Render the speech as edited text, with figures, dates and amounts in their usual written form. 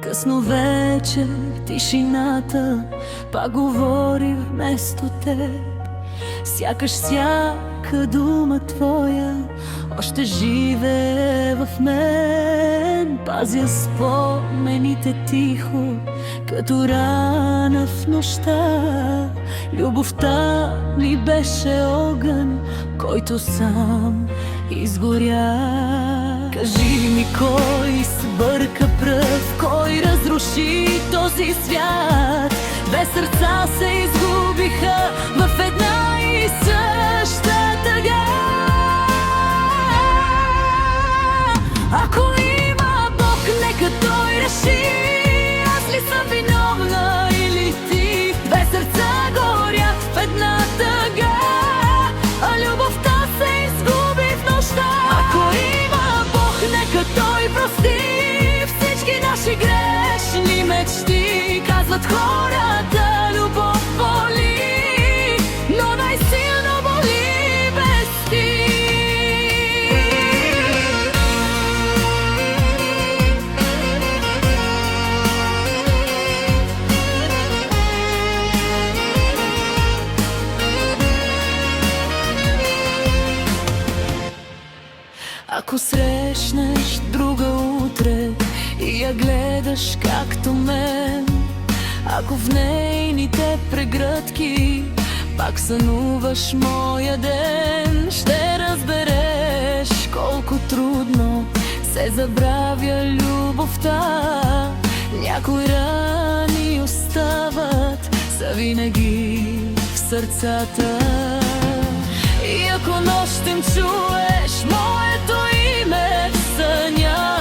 Късно вечер, тишината пак говори вместо теб. Сякаш всяка дума твоя още живее в мен. Пазя спомените тихо, като рана в нощта. Любовта ми беше огън, който сам изгоря. Кажи ми, кой сбърка пръв, кой разруши този свят? Две сърца се изгубиха в една и съща тъга. Ако има Бог, нека Той реши, аз ли съм виновна или ти? Две сърца горят в една тъга, а любовта се изгуби в нощта. Ако има Бог, нека Той прости всички наши грешни мечти. Казват хората, любов боли, но най-силно боли без ти. Ако срещнеш друга утре и я гледаш както мен, ако в нейните прегръдки пак сънуваш моя ден, ще разбереш колко трудно се забравя любовта. Някои рани остават завинаги в сърцата. И ако нощем чуеш моето име в съня,